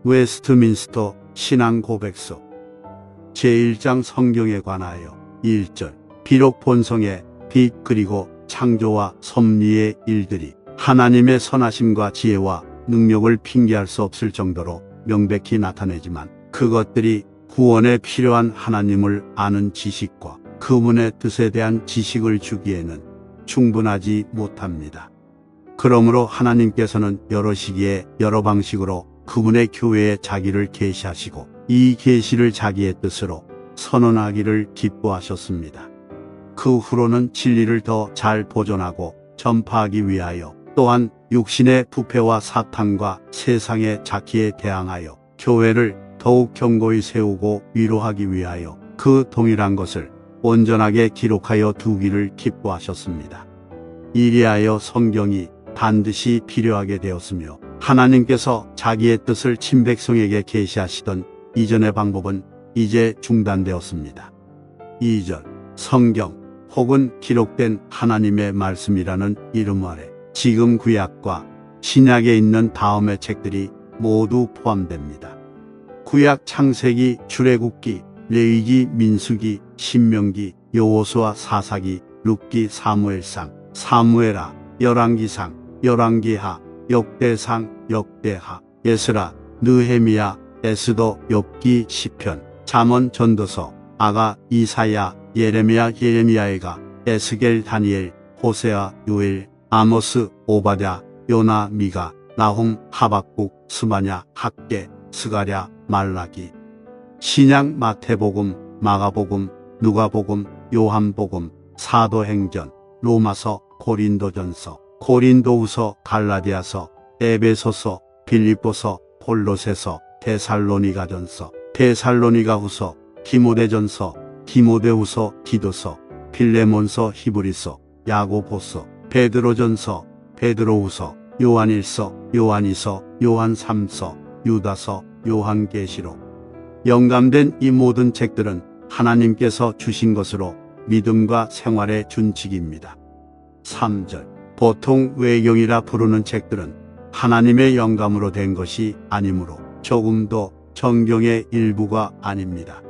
웨스트민스터 신앙 고백서 제1장 성경에 관하여 1절 비록 본성의 빛 그리고 창조와 섭리의 일들이 하나님의 선하심과 지혜와 능력을 핑계할 수 없을 정도로 명백히 나타내지만 그것들이 구원에 필요한 하나님을 아는 지식과 그분의 뜻에 대한 지식을 주기에는 충분하지 못합니다. 그러므로 하나님께서는 여러 시기에 여러 방식으로 그분의 교회에 자기를 계시하시고 이 계시를 자기의 뜻으로 선언하기를 기뻐하셨습니다. 그 후로는 진리를 더 잘 보존하고 전파하기 위하여 또한 육신의 부패와 사탄과 세상의 자기에 대항하여 교회를 더욱 견고히 세우고 위로하기 위하여 그 동일한 것을 온전하게 기록하여 두기를 기뻐하셨습니다. 이리하여 성경이 반드시 필요하게 되었으며 하나님께서 자기의 뜻을 친백성에게 계시하시던 이전의 방법은 이제 중단되었습니다. 2절 성경 혹은 기록된 하나님의 말씀이라는 이름 아래 지금 구약과 신약에 있는 다음의 책들이 모두 포함됩니다. 구약 창세기, 출애굽기, 레위기, 민수기, 신명기, 여호수아, 사사기, 룻기, 사무엘상, 사무엘하, 열왕기상, 열왕기하, 역대상, 역대하, 에스라, 느헤미야, 에스더, 욥기, 시편, 잠언, 전도서, 아가, 이사야, 예레미야, 예레미야에가, 에스겔, 다니엘, 호세아, 요엘, 아모스, 오바댜, 요나, 미가, 나홈, 하박국, 스바냐, 학개, 스가랴, 말라기. 신약 마태복음, 마가복음, 누가복음, 요한복음, 사도행전, 로마서, 고린도전서, 고린도후서, 갈라디아서, 에베소서, 빌립보서, 골로새서, 데살로니가전서, 데살로니가후서, 디모데전서, 디모데후서, 디도서, 필레몬서, 히브리서, 야고보서, 베드로전서, 베드로후서, 요한일서, 요한이서, 요한삼서, 유다서, 요한계시록. 영감된 이 모든 책들은 하나님께서 주신 것으로 믿음과 생활의 준칙입니다. 3절 보통 외경이라 부르는 책들은 하나님의 영감으로 된 것이 아니므로 조금도 성경의 일부가 아닙니다.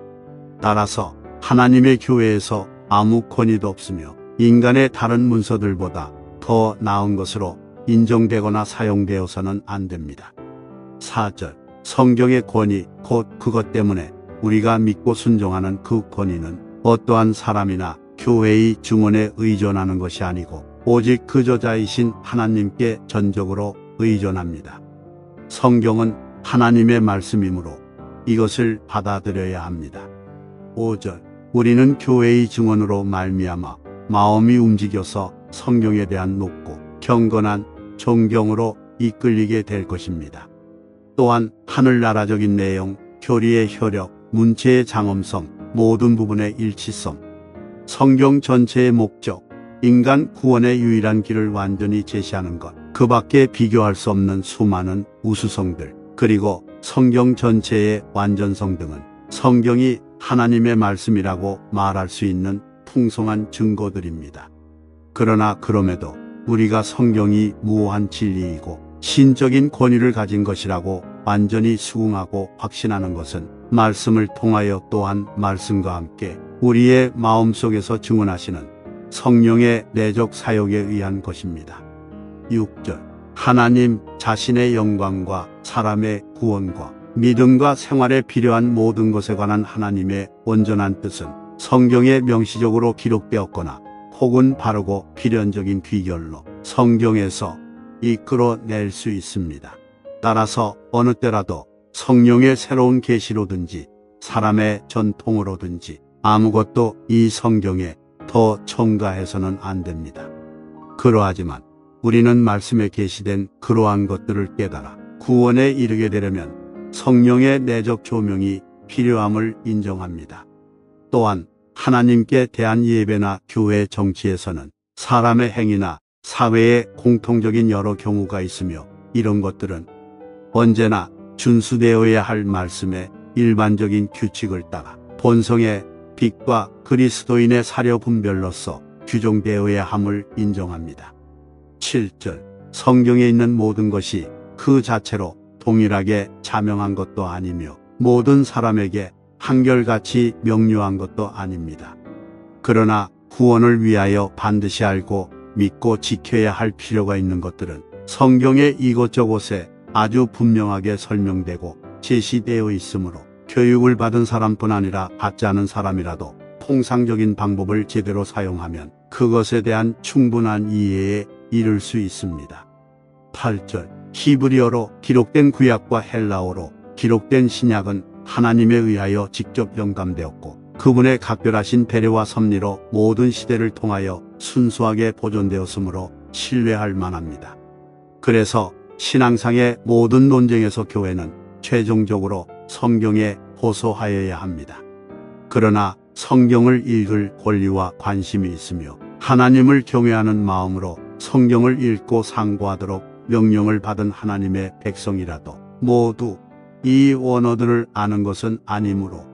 따라서 하나님의 교회에서 아무 권위도 없으며 인간의 다른 문서들보다 더 나은 것으로 인정되거나 사용되어서는 안 됩니다. 4절 성경의 권위 곧 그것 때문에 우리가 믿고 순종하는 그 권위는 어떠한 사람이나 교회의 증언에 의존하는 것이 아니고 오직 그 저자이신 하나님께 전적으로 의존합니다. 성경은 하나님의 말씀이므로 이것을 받아들여야 합니다. 5절 우리는 교회의 증언으로 말미암아 마음이 움직여서 성경에 대한 높고 경건한 존경으로 이끌리게 될 것입니다. 또한 하늘나라적인 내용, 교리의 효력, 문체의 장엄성, 모든 부분의 일치성, 성경 전체의 목적, 인간 구원의 유일한 길을 완전히 제시하는 것, 그 밖에 비교할 수 없는 수많은 우수성들, 그리고 성경 전체의 완전성 등은 성경이 하나님의 말씀이라고 말할 수 있는 풍성한 증거들입니다. 그러나 그럼에도 우리가 성경이 무오한 진리이고 신적인 권위를 가진 것이라고 완전히 수긍하고 확신하는 것은 말씀을 통하여 또한 말씀과 함께 우리의 마음속에서 증언하시는 성령의 내적 사역에 의한 것입니다. 6절 하나님 자신의 영광과 사람의 구원과 믿음과 생활에 필요한 모든 것에 관한 하나님의 온전한 뜻은 성경에 명시적으로 기록되었거나 혹은 바르고 필연적인 귀결로 성경에서 이끌어낼 수 있습니다. 따라서 어느 때라도 성령의 새로운 계시로든지 사람의 전통으로든지 아무것도 이 성경에 더 첨가해서는 안 됩니다. 그러하지만 우리는 말씀에 계시된 그러한 것들을 깨달아 구원에 이르게 되려면 성령의 내적 조명이 필요함을 인정합니다. 또한 하나님께 대한 예배나 교회 정치에서는 사람의 행위나 사회의 공통적인 여러 경우가 있으며 이런 것들은 언제나 준수되어야 할 말씀의 일반적인 규칙을 따라 본성의 빛과 그리스도인의 사려 분별로서 규정되어야 함을 인정합니다. 7절 성경에 있는 모든 것이 그 자체로 동일하게 자명한 것도 아니며 모든 사람에게 한결같이 명료한 것도 아닙니다. 그러나 구원을 위하여 반드시 알고 믿고 지켜야 할 필요가 있는 것들은 성경의 이곳저곳에 아주 분명하게 설명되고 제시되어 있으므로 교육을 받은 사람뿐 아니라 받지 않은 사람이라도 통상적인 방법을 제대로 사용하면 그것에 대한 충분한 이해에 이를 수 있습니다. 8절 히브리어로 기록된 구약과 헬라어로 기록된 신약은 하나님에 의하여 직접 영감되었고 그분의 각별하신 배려와 섭리로 모든 시대를 통하여 순수하게 보존되었으므로 신뢰할 만합니다. 그래서 신앙상의 모든 논쟁에서 교회는 최종적으로 성경에 호소하여야 합니다. 그러나 성경을 읽을 권리와 관심이 있으며 하나님을 경외하는 마음으로 성경을 읽고 상고하도록 명령을 받은 하나님의 백성이라도 모두 이 원어들을 아는 것은 아니므로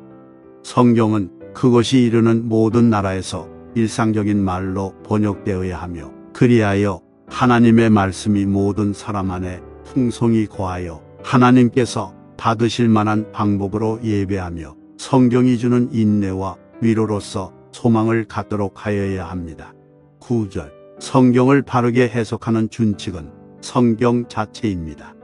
성경은 그것이 이르는 모든 나라에서 일상적인 말로 번역되어야 하며 그리하여 하나님의 말씀이 모든 사람 안에 풍성히 거하여 하나님께서 받으실 만한 방법으로 예배하며 성경이 주는 인내와 위로로서 소망을 갖도록 하여야 합니다. 9절 성경을 바르게 해석하는 준칙은 성경 자체입니다.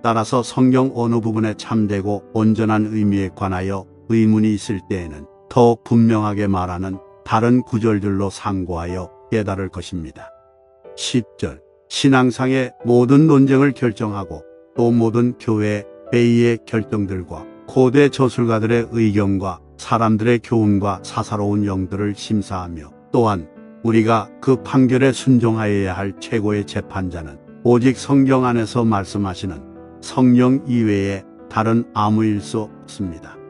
따라서 성경 어느 부분에 참되고 온전한 의미에 관하여 의문이 있을 때에는 더 분명하게 말하는 다른 구절들로 상고하여 깨달을 것입니다. 10절 신앙상의 모든 논쟁을 결정하고 또 모든 교회 회의의 결정들과 고대 저술가들의 의견과 사람들의 교훈과 사사로운 영들을 심사하며 또한 우리가 그 판결에 순종하여야 할 최고의 재판자는 오직 성경 안에서 말씀하시는 성령 이외에 다른 아무일 수 없습니다.